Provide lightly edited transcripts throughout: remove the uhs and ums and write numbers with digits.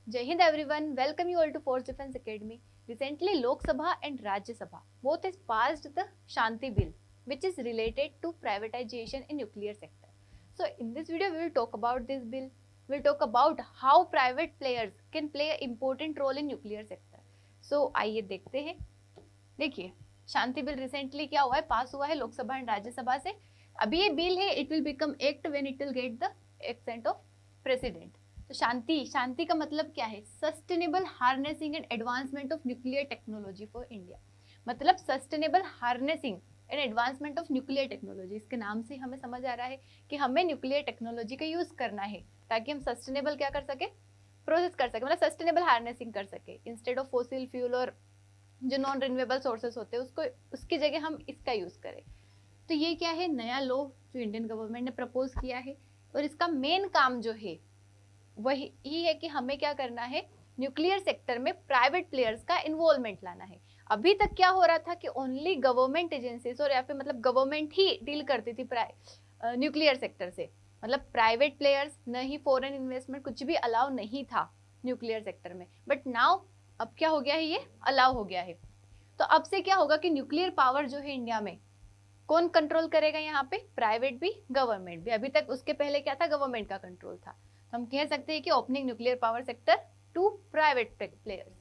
Jai Hind everyone, welcome you all to Force Defense Academy. Recently, Lok Sabha and Rajya Sabha both has passed the Shanti Bill, which is related to privatization in nuclear sector. So, in this video, we will talk about this bill. We will talk about how private players can play an important role in nuclear sector. So, आइए देखते हैं. देखिए, शांति bill recently क्या हुआ है, पास हुआ है Lok Sabha and Rajya Sabha से. अभी ये बिल है, it will become act when it will get the assent of president. तो शांति का मतलब क्या है? Sustainable harnessing and advancement of nuclear technology for India. मतलब sustainable harnessing and advancement of nuclear technology. इसके नाम से हमें समझ आ रहा है कि हमें न्यूक्लियर टेक्नोलॉजी का यूज करना है ताकि हम सस्टेनेबल क्या कर सके, प्रोसेस कर सके, मतलब सस्टेनेबल हार्नेसिंग कर सके. इंस्टेड ऑफ फॉसिल फ्यूल और जो नॉन रिन्यूएबल सोर्सेस होते हैं उसको, उसकी जगह हम इसका यूज करें. तो ये क्या है, नया लॉ जो इंडियन गवर्नमेंट ने प्रपोज किया है. और इसका मेन काम जो है वही है कि हमें क्या करना है, न्यूक्लियर सेक्टर में प्राइवेट प्लेयर्स का इन्वॉल्वमेंट लाना है. अभी तक क्या हो रहा था कि ओनली गवर्नमेंट एजेंसीज और या फिर मतलब गवर्नमेंट ही डील करती थी न्यूक्लियर सेक्टर से. मतलब प्राइवेट प्लेयर्स, न ही फॉरेन इन्वेस्टमेंट, कुछ भी अलाउ नहीं था न्यूक्लियर सेक्टर में. बट नाउ अब क्या हो गया है, ये अलाउ हो गया है. तो अब से क्या होगा कि न्यूक्लियर पावर जो है इंडिया में कौन कंट्रोल करेगा? यहाँ पे प्राइवेट भी, गवर्नमेंट भी. अभी तक उसके पहले क्या था, गवर्नमेंट का कंट्रोल था. तो हम कह सकते हैं कि opening nuclear power sector to private players.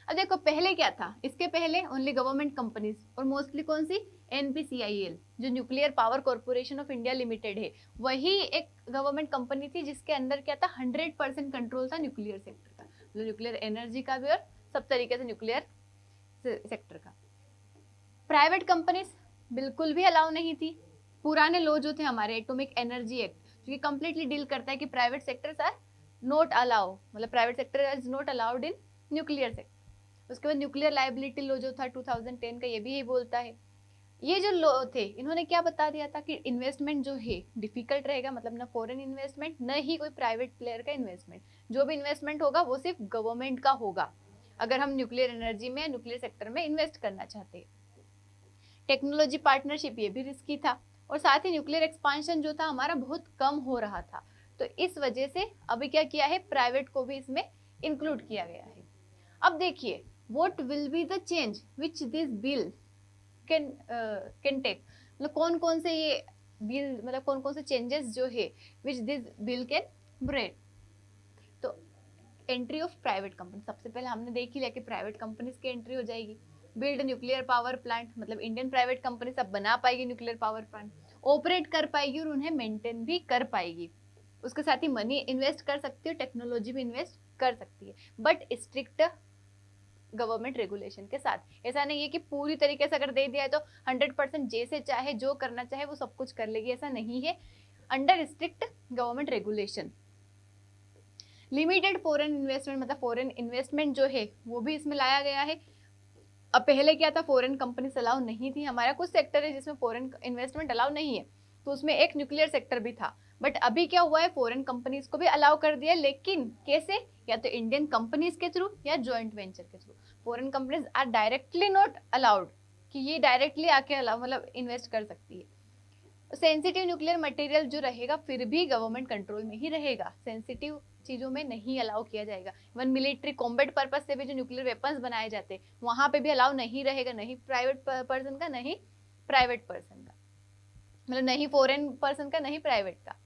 अब देखो पहले क्या था, इसके पहले ओनली गवर्नमेंट कंपनीज और मोस्टली कौन सी, NPCIL जो Nuclear Power Corporation of India Limited है, वही एक गवर्नमेंट कंपनी थी जिसके अंदर क्या था, 100% कंट्रोल था न्यूक्लियर सेक्टर का, मतलब न्यूक्लियर एनर्जी का भी और सब तरीके से न्यूक्लियर सेक्टर का. प्राइवेट कंपनीज बिल्कुल भी अलाउ नहीं थी. पुराने लॉ जो थे हमारे, एटॉमिक एनर्जी एक्ट, जो कि कंप्लीटली डील करता है कि private sectors are not allow, मतलब private sector is not allowed in nuclear sector. उसके बाद न्यूक्लियर लाइबिलिटी लॉ जो था 2010 का, ये भी यही बोलता है. ये जो लॉ थे, इन्होंने क्या बता दिया था कि इन्वेस्टमेंट जो है डिफिकल्ट रहेगा, मतलब ना फॉरेन इन्वेस्टमेंट, न ही कोई प्राइवेट प्लेयर का इन्वेस्टमेंट. जो भी इन्वेस्टमेंट होगा वो सिर्फ गवर्नमेंट का होगा अगर हम न्यूक्लियर एनर्जी में, न्यूक्लियर सेक्टर में इन्वेस्ट करना चाहते हैं. टेक्नोलॉजी पार्टनरशिप, ये भी रिस्की था. और साथ ही न्यूक्लियर एक्सपांशन जो था हमारा बहुत कम हो रहा था. तो इस वजह से अभी क्या किया है, प्राइवेट को भी इसमें इंक्लूड किया गया है. अब देखिए, what will be the change which this bill can take. मतलब कौन कौन से ये बिल, मतलब कौन कौन से चेंजेस जो है which this bill can break. तो एंट्री ऑफ प्राइवेट कंपनी, सबसे पहले हमने देख ही लिया कि प्राइवेट कंपनीज की एंट्री हो जाएगी. बिल्ड न्यूक्लियर पावर प्लांट, मतलब इंडियन प्राइवेट कंपनी सब बना पाएगी न्यूक्लियर पावर प्लांट, ऑपरेट कर पाएगी और उन्हें मेंटेन भी कर पाएगी. उसके साथ ही मनी इन्वेस्ट कर सकती है, टेक्नोलॉजी भी इन्वेस्ट कर सकती है, बट स्ट्रिक्ट गवर्नमेंट रेगुलेशन के साथ. ऐसा नहीं है कि पूरी तरीके से अगर दे दिया है तो 100% जैसे चाहे जो करना चाहे वो सब कुछ कर लेगी, ऐसा नहीं है. Under strict government regulation. Limited foreign investment, मतलब फॉरेन इन्वेस्टमेंट जो है वो भी इसमें लाया गया है. अब पहले क्या था, फॉरेन कंपनीज अलाउ नहीं थी. हमारा कुछ सेक्टर है जिसमें फॉरेन इन्वेस्टमेंट अलाउ नहीं है, तो उसमें एक न्यूक्लियर सेक्टर भी था. बट अभी क्या हुआ है, फॉरेन कंपनीज को भी अलाउ कर दिया, लेकिन कैसे, या तो इंडियन कंपनीज के थ्रू या ज्वाइंट वेंचर के थ्रू. Foreign companies are directly not allowed कि ये डायरेक्टली आके अलाउ, मतलब इन्वेस्ट कर सकती है. सेंसिटिव न्यूक्लियर मटेरियल जो रहेगा फिर भी गवर्नमेंट कंट्रोल में ही रहेगा, सेंसिटिव चीजों में नहीं अलाउ किया जाएगा. इवन मिलिट्री कॉम्बैट पर्पज से भी जो न्यूक्लियर वेपन्स बनाए जाते हैं वहां पे भी अलाउ नहीं रहेगा, नहीं प्राइवेट पर्सन का, नहीं प्राइवेट पर्सन का, मतलब नहीं फॉरेन पर्सन का, नहीं प्राइवेट का.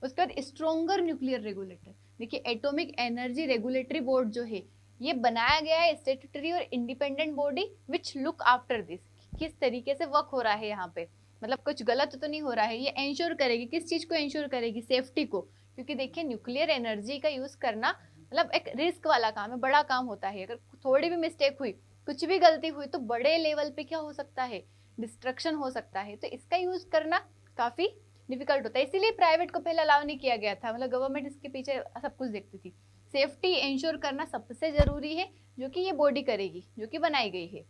उसके बाद स्ट्रोंगर न्यूक्लियर रेगुलेटर. देखिए, एटॉमिक एनर्जी रेगुलेटरी बोर्ड जो है ये बनाया गया है स्टेट्यूटरी और independent body which look after this. किस तरीके से वर्क हो रहा है यहाँ पे, मतलब कुछ गलत तो नहीं हो रहा है. ये इंश्योर करेगी, किस चीज को इंश्योर करेगी, सेफ्टी को. क्योंकि देखिए, न्यूक्लियर एनर्जी का यूज करना मतलब एक रिस्क वाला काम है, बड़ा काम होता है. अगर थोड़ी भी मिस्टेक हुई, कुछ भी गलती हुई, तो बड़े लेवल पे क्या हो सकता है, डिस्ट्रक्शन हो सकता है. तो इसका यूज करना काफी डिफिकल्ट होता है, इसीलिए प्राइवेट को पहले अलाउ नहीं किया गया था. मतलब गवर्नमेंट इसके पीछे सब कुछ देखती थी. सेफ्टी इंश्योर करना सबसे जरूरी है, जो कि ये बॉडी करेगी, जो कि बनाई गई है.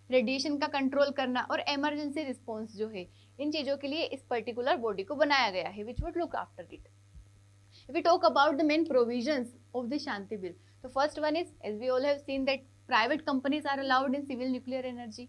रेडिएशन का कंट्रोल करना और इमरजेंसी रिस्पॉन्स जो है, इन चीजों के लिए इस पर्टिकुलर बॉडी को बनाया गया है, which would look after it. If we talk about the main provisions of the Shanti Bill, so first one is, as we all have seen, that private companies are allowed in civil nuclear energy.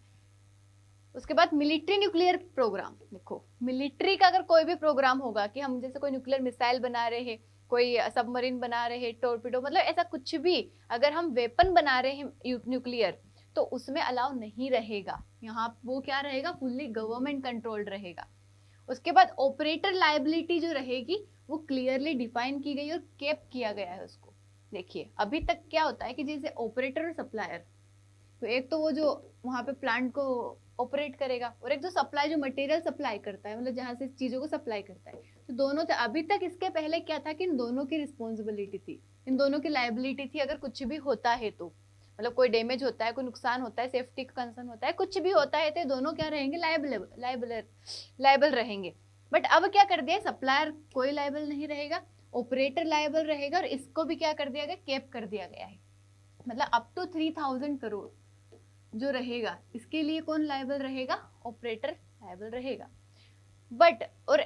उसके बाद military nuclear programme. देखो, military का अगर कोई भी programme होगा कि हम जैसे कोई न्यूक्लियर मिसाइल बना रहे हैं कोई सबमरीन बना रहे हैं, टोरपीडो, मतलब ऐसा कुछ भी अगर हम वेपन बना रहे हैं न्यूक्लियर, तो उसमें अलाउ नहीं रहेगा। यहाँ वो क्या रहेगा, फुल्ली गवर्नमेंट कंट्रोल्ड रहेगा। उसके बाद ऑपरेटर लायबिलिटी जो रहेगी वो क्लियरली डिफाइन की गई और केप किया गया है उसको। देखिए अभी तक क्या होता है कि जैसे ऑपरेटर और सप्लायर, तो एक तो वो जो वहां पे प्लांट को ऑपरेट करेगा, और एक जो सप्लाई, जो मटेरियल सप्लाई करता है, मतलब जहां से चीजों को सप्लाई करता है, तो दोनों थे। अभी तक इसके पहले क्या था कि इन दोनों की रिस्पॉन्सिबिलिटी थी, इन दोनों की लायबिलिटी थी। अगर कुछ भी होता है तो, मतलब कोई डैमेज होता है, कोई नुकसान होता है, सेफ्टी का कंसर्न होता है, कुछ भी होता है, तो दोनों क्या रहेंगे, लायबल रहेंगे। बट अब क्या कर दिया, सप्लायर कोई लायबल नहीं रहेगा, ऑपरेटर लायबल रहेगा, और इसको भी क्या कर दिया गया, कैप कर दिया गया है। मतलब अप टू 3000 करोड़ जो रहेगा, इसके लिए कौन लायबल रहेगा, ऑपरेटर लायबल रहेगा। बट और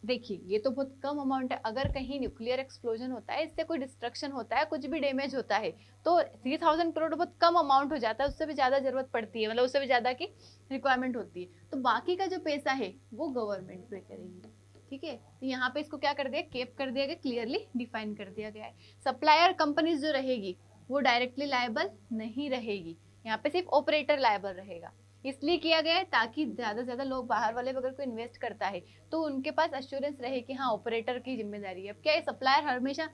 देखिए ये तो बहुत कम अमाउंट है। अगर कहीं न्यूक्लियर एक्सप्लोजन होता है, इससे कोई डिस्ट्रक्शन होता है, कुछ भी डैमेज होता है, तो 3000 करोड़ बहुत कम अमाउंट हो जाता है, उससे भी ज्यादा जरूरत पड़ती है, मतलब उससे भी ज्यादा की रिक्वायरमेंट होती है। तो बाकी का जो पैसा है वो गवर्नमेंट पे करेगी, ठीक है। तो यहाँ पे इसको क्या कर दिया, केप कर दिया गया, क्लियरली डिफाइन कर दिया गया है। सप्लायर कंपनीज जो रहेगी वो डायरेक्टली लायबल नहीं रहेगी, यहाँ पे सिर्फ ऑपरेटर लायबल रहेगा। इसलिए किया गया है ताकि ज्यादा से ज्यादा लोग, बाहर वाले अगर कोई इन्वेस्ट करता है तो उनके पास एश्योरेंस रहे कि हाँ ऑपरेटर की जिम्मेदारी है। अब क्या है, सप्लायर हमेशा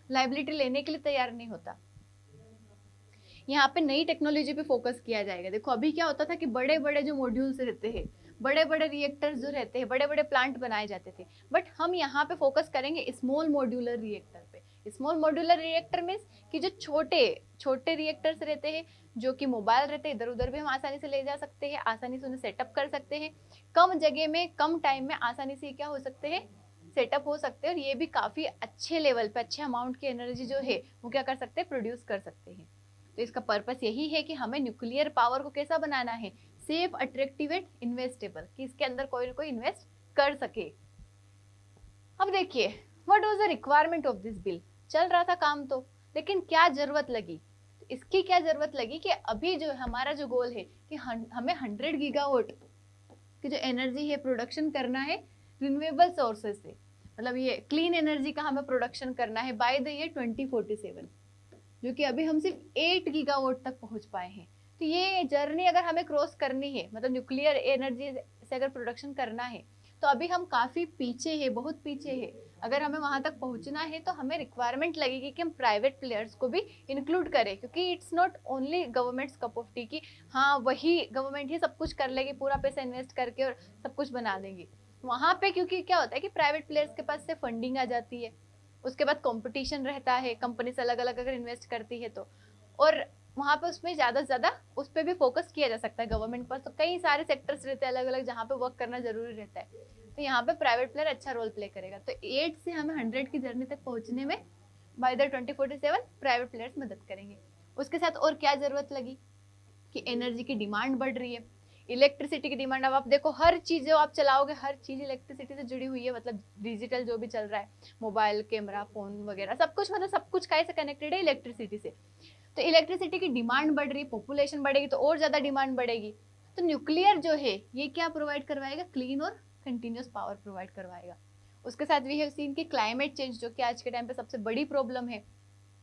लायबिलिटी लेने के लिए तैयार नहीं होता। यहाँ पे नई टेक्नोलॉजी पे फोकस किया जाएगा। देखो अभी क्या होता था कि बड़े बड़े जो मॉड्यूल्स रहते हैं, बड़े बड़े रिएक्टर्स जो रहते हैं, बड़े बड़े प्लांट बनाए जाते थे, बट हम यहाँ पे फोकस करेंगे स्मॉल मॉड्यूलर रिएक्टर पे। स्मॉल मॉड्यूलर रिएक्टर मीन्स कि जो छोटे छोटे रिएक्टर्स रहते हैं, जो कि मोबाइल रहते हैं, इधर उधर भी हम आसानी से ले जा सकते हैं, आसानी से उन्हें सेटअप कर सकते हैं, कम जगह में कम टाइम में आसानी से क्या हो सकते हैं, सेटअप हो सकते हैं, और ये भी काफी अच्छे लेवल पे, अच्छे अमाउंट की एनर्जी जो है वो क्या कर सकते हैं, प्रोड्यूस कर सकते हैं। तो इसका पर्पस यही है कि हमें न्यूक्लियर पावर को कैसा बनाना है, सेफ, अट्रैक्टिव एंड इन्वेस्टेबल, कि इसके अंदर कोई ना कोई इन्वेस्ट कर सके। अब देखिए what was the requirement of this bill. चल रहा था काम तो, लेकिन क्या जरूरत लगी, इसकी क्या जरूरत लगी कि अभी जो हमारा जो गोल है कि हमें 100 गीगावाट की जो एनर्जी है प्रोडक्शन करना है रिन्यूएबल सोर्सेज से, मतलब ये क्लीन एनर्जी का हमें प्रोडक्शन करना है बाय द ईयर 2047, जो कि अभी हम सिर्फ 8 गीगावाट तक पहुंच पाए हैं। तो ये जर्नी अगर हमें क्रॉस करनी है, मतलब न्यूक्लियर एनर्जी से अगर प्रोडक्शन करना है, तो अभी हम काफी पीछे है, बहुत पीछे है। अगर हमें वहां तक पहुंचना है तो हमें रिक्वायरमेंट लगेगी कि हम प्राइवेट प्लेयर्स को भी इंक्लूड करें, क्योंकि it's not only governments cup of T की हाँ वही गवर्नमेंट ही सब कुछ कर लेगी, पूरा पैसा इन्वेस्ट करके और सब कुछ बना देंगी। वहां पे क्योंकि क्या होता है कि प्राइवेट प्लेयर्स के पास से फंडिंग आ जाती है, उसके बाद कंपटीशन रहता है, कंपनीज अलग अलग अगर इन्वेस्ट करती है तो, और वहां पे उसमें ज्यादा से ज्यादा उस पर भी फोकस किया जा सकता है गवर्नमेंट पर। तो कई सारे सेक्टर्स रहते हैं अलग अलग जहाँ पे वर्क करना जरूरी रहता है, तो यहाँ पे प्राइवेट प्लेयर अच्छा रोल प्ले करेगा। तो 8 से हमें 100 की जर्नी तक पहुंचने में बाय द 2047 प्राइवेट प्लेयर्स मदद करेंगे। उसके साथ और क्या जरूरत लगी कि एनर्जी की डिमांड बढ़ रही है, इलेक्ट्रिसिटी की डिमांड। अब आप देखो हर चीज जो आप चलाओगे, हर चीज इलेक्ट्रिसिटी से जुड़ी हुई है, मतलब डिजिटल जो भी चल रहा है, मोबाइल, कैमरा, फोन वगैरह सब कुछ, मतलब सब कुछ कैसे कनेक्टेड है, इलेक्ट्रिसिटी से। तो इलेक्ट्रिसिटी की डिमांड बढ़ रही, पॉपुलेशन बढ़ेगी तो और ज्यादा डिमांड बढ़ेगी। तो न्यूक्लियर जो है ये क्या प्रोवाइड करवाएगा, क्लीन और कंटिन्यूस पावर प्रोवाइड करवाएगा। उसके साथ वी हैव सीन की क्लाइमेट चेंज, जो कि आज के टाइम पे सबसे बड़ी प्रॉब्लम है,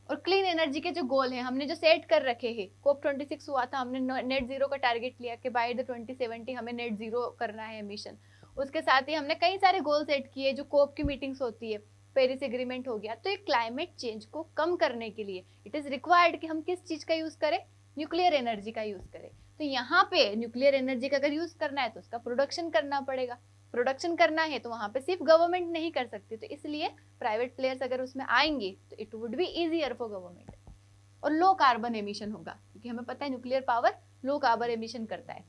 और क्लीन एनर्जी के जो गोल है हमने जो सेट कर रखे हैं, COP26 हुआ था, हमने नेट जीरो का टारगेट लिया कि बाय द 2070 हमें नेट जीरो करना है एमिशन। उसके साथ ही हमने कई सारे गोल सेट किए, जो कोप की मीटिंग्स होती है, पेरिस एग्रीमेंट हो गया। तो ये क्लाइमेट चेंज को कम करने के लिए इट इज रिक्वायर्ड कि हम किस चीज का यूज करें, न्यूक्लियर एनर्जी का यूज करें। तो यहाँ पे न्यूक्लियर एनर्जी का अगर यूज करना है तो उसका प्रोडक्शन करना पड़ेगा, प्रोडक्शन करना है तो वहां पे सिर्फ गवर्नमेंट नहीं कर सकती, तो इसलिए प्राइवेट प्लेयर्स अगर उसमें आएंगे तो it would be easier for government, और लो कार्बन एमिशन होगा, क्योंकि हमें पता है nuclear power low carbon emission करता है।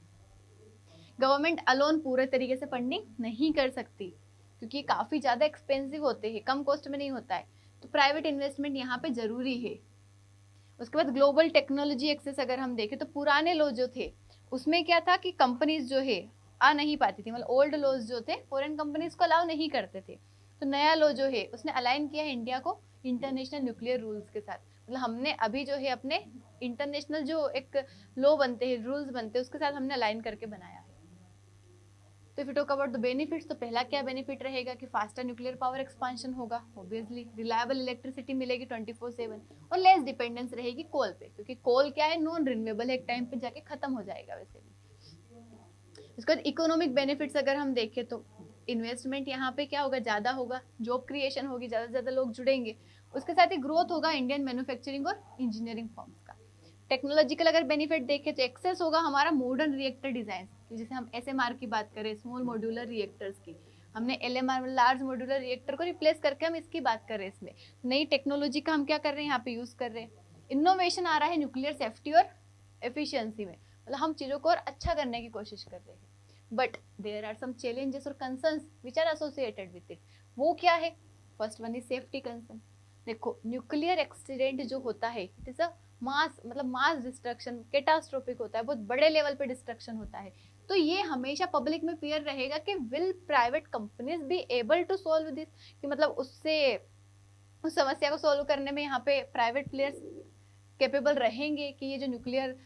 गवर्नमेंट अलोन पूरे तरीके से फंडिंग नहीं कर सकती, क्योंकि काफी ज्यादा एक्सपेंसिव होते हैं, कम कॉस्ट में नहीं होता है, तो प्राइवेट इन्वेस्टमेंट यहाँ पे जरूरी है। उसके बाद ग्लोबल टेक्नोलॉजी एक्सेस अगर हम देखें तो पुराने लॉ जो थे उसमें क्या था कि कंपनीज जो है आ नहीं पाती थी, मतलब ओल्ड लॉज जो थे फॉरेन कंपनीज को अलाउ नहीं करते थे। तो नया लॉ जो है उसने अलाइन किया है इंडिया को इंटरनेशनल न्यूक्लियर रूल्स के साथ, मतलब हमने अभी जो है अपने इंटरनेशनल जो एक लॉ बनते हैं, रूल्स बनते हैं, उसके साथ हमने अलाइन करके बनाया है। तो if you talk about the benefits, तो पहला क्या बेनिफिट रहेगा कि फास्टर न्यूक्लियर पावर एक्सपांशन होगा, ऑब्वियसली रिलायबल इलेक्ट्रिसिटी मिलेगी 24/7, और लेस डिपेंडेंस रहेगी कोल पे, क्योंकि कोल क्या है, नॉन रिन्यूएबल है, एक टाइम पे जाके खत्म हो जाएगा वैसे भी। उसके बाद इकोनॉमिक बेनिफिट्स अगर हम देखें तो इन्वेस्टमेंट यहाँ पे क्या होगा, ज्यादा होगा, जॉब क्रिएशन होगी, ज्यादा से ज्यादा लोग जुड़ेंगे, उसके साथ ही ग्रोथ होगा इंडियन मैन्युफैक्चरिंग और इंजीनियरिंग फॉर्म्स का। टेक्नोलॉजिकल अगर बेनिफिट देखें तो एक्सेस होगा हमारा मॉडर्न रिएक्टर डिजाइन, जैसे हम एसएमआर की बात करें, स्मॉल मॉड्यूलर रिएक्टर्स की, हमने एलएमआर लार्ज मॉड्यूलर रिएक्टर को रिप्लेस करके हम इसकी बात कर रहे हैं, इसमें नई टेक्नोलॉजी का हम क्या कर रहे हैं यहाँ पे यूज कर रहे हैं। इनोवेशन आ रहा है न्यूक्लियर सेफ्टी और एफिशिएंसी में, मतलब हम चीजों को और अच्छा करने की कोशिश कर रहे हैं, but there are some challenges और concerns which are associated with it. वो क्या है? First one is safety concern. देखो न्यूक्लियर एक्सीडेंट जो होता है इट इज अ मास, मतलब मास डिस्ट्रक्शन, कैटास्ट्रोफिक होता है, बहुत बड़े लेवल पे डिस्ट्रक्शन होता है, तो ये हमेशा पब्लिक में फियर रहेगा कि will private companies be able to solve this, कि मतलब उससे उस समस्या को सॉल्व करने में यहाँ पे प्राइवेट प्लेयर्स कैपेबल रहेंगे कि ये जो न्यूक्लियर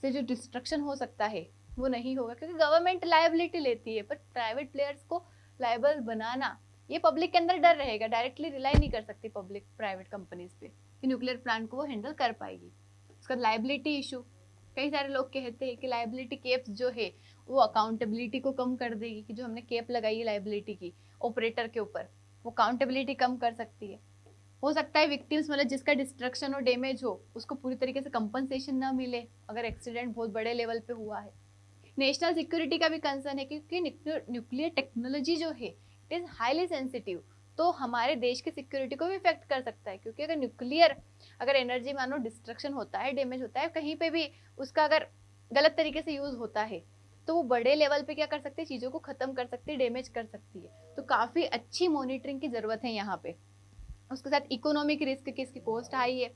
से जो डिस्ट्रक्शन हो सकता है वो नहीं होगा, क्योंकि गवर्नमेंट लायबिलिटी लेती है, पर प्राइवेट प्लेयर्स को लायबल बनाना, ये पब्लिक के अंदर डर रहेगा, डायरेक्टली रिलाई नहीं कर सकती पब्लिक प्राइवेट कंपनीज पे कि न्यूक्लियर प्लांट को वो हैंडल कर पाएगी। उसका लायबिलिटी इशू, कई सारे लोग कहते हैं कि लायबिलिटी केप्स जो है वो अकाउंटेबिलिटी को कम कर देगी, कि जो हमने केप लगाई है लायबिलिटी की ऑपरेटर के ऊपर, वो अकाउंटेबिलिटी कम कर सकती है। हो सकता है विक्टिम्स, मतलब जिसका डिस्ट्रक्शन और डैमेज हो, उसको पूरी तरीके से कंपनसेशन ना मिले अगर एक्सीडेंट बहुत बड़े लेवल पे हुआ है। नेशनल सिक्योरिटी का भी कंसर्न है, क्योंकि न्यूक्लियर टेक्नोलॉजी जो है इट इज हाईली सेंसिटिव, तो हमारे देश की सिक्योरिटी को भी इफेक्ट कर सकता है, क्योंकि अगर न्यूक्लियर अगर एनर्जी मानो डिस्ट्रक्शन होता है, डैमेज होता है कहीं पे भी, उसका अगर गलत तरीके से यूज होता है, तो वो बड़े लेवल पे क्या कर सकते हैं, चीजों को खत्म कर सकती है, डैमेज कर सकती है, तो काफी अच्छी मॉनिटरिंग की जरूरत है यहाँ पे। उसके साथ इकोनॉमिक रिस्क की, इसकी कॉस्ट हाई है,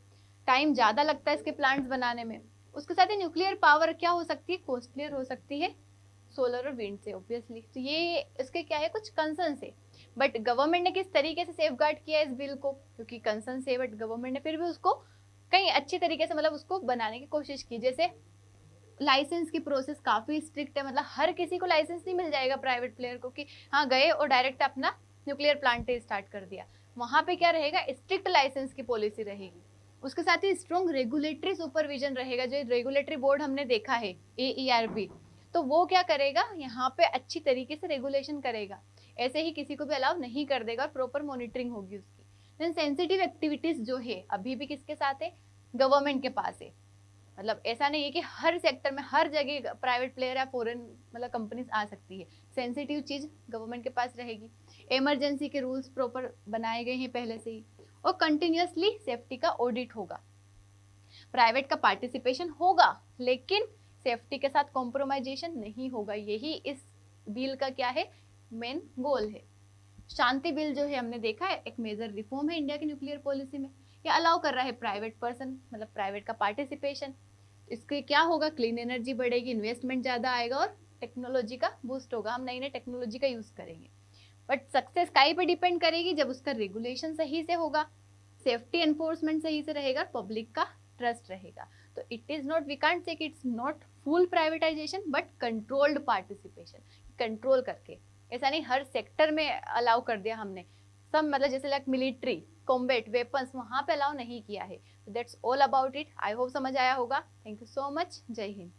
टाइम ज्यादा लगता है इसके प्लांट्स बनाने में। उसके साथ ही न्यूक्लियर पावर क्या हो सकती है, कॉस्टलियर हो सकती है सोलर और विंड से, ऑब्वियसली, तो ये इसके क्या है, कुछ कंसर्न है। बट गवर्नमेंट ने किस तरीके से सेफ गार्ड किया इस बिल को, क्योंकि कंसर्न है बट गवर्नमेंट ने फिर भी उसको कहीं अच्छी तरीके से मतलब उसको बनाने की कोशिश की। जैसे लाइसेंस की प्रोसेस काफी स्ट्रिक्ट है, मतलब हर किसी को लाइसेंस नहीं मिल जाएगा प्राइवेट प्लेयर को कि हाँ गए और डायरेक्ट अपना न्यूक्लियर प्लांट स्टार्ट कर दिया, वहां पे क्या रहेगा, स्ट्रिक्ट लाइसेंस की पॉलिसी रहेगी। उसके साथ ही स्ट्रॉन्ग रेगुलेटरी सुपरविजन रहेगा, जो रेगुलेटरी बोर्ड हमने देखा है AERB, तो वो क्या करेगा, यहाँ पे अच्छी तरीके से रेगुलेशन करेगा, ऐसे ही किसी को भी अलाउ नहीं कर देगा, और प्रॉपर मॉनिटरिंग होगी उसकी। देन सेंसिटिव एक्टिविटीज जो है अभी भी किसके साथ है, गवर्नमेंट के पास है, मतलब ऐसा नहीं है कि हर सेक्टर में हर जगह प्राइवेट प्लेयर या फॉरेन मतलब कंपनीज आ सकती है, सेंसिटिव चीज गवर्नमेंट के पास रहेगी। इमरजेंसी के रूल्स प्रॉपर बनाए गए हैं पहले से ही, और कंटिन्यूअसली सेफ्टी का ऑडिट होगा। प्राइवेट का पार्टिसिपेशन होगा, लेकिन सेफ्टी के साथ कॉम्प्रोमाइजेशन नहीं होगा, यही इस बिल का क्या है, मेन गोल है। शांति बिल जो है हमने देखा है एक मेजर रिफॉर्म है इंडिया की न्यूक्लियर पॉलिसी में, ये अलाउ कर रहा है प्राइवेट पर्सन, मतलब प्राइवेट का पार्टिसिपेशन। इसके क्या होगा, क्लीन एनर्जी बढ़ेगी, इन्वेस्टमेंट ज्यादा आएगा और टेक्नोलॉजी का बूस्ट होगा, हम नई नई टेक्नोलॉजी का यूज करेंगे। बट सक्सेस काई पे डिपेंड करेगी, जब उसका रेगुलेशन सही से होगा, सेफ्टी एनफोर्समेंट सही से रहेगा, पब्लिक का ट्रस्ट रहेगा। तो it is not, we can't say it's not full privatisation but controlled participation, control करके, ऐसा नहीं हर सेक्टर में अलाउ कर दिया हमने, सब मतलब जैसे लाइक मिलिट्री, कॉम्बैट, वेपन्स, वहां पे अलाउ नहीं किया है। That's all about it, I hope समझ आया होगा। थैंक यू सो मच, जय हिंद।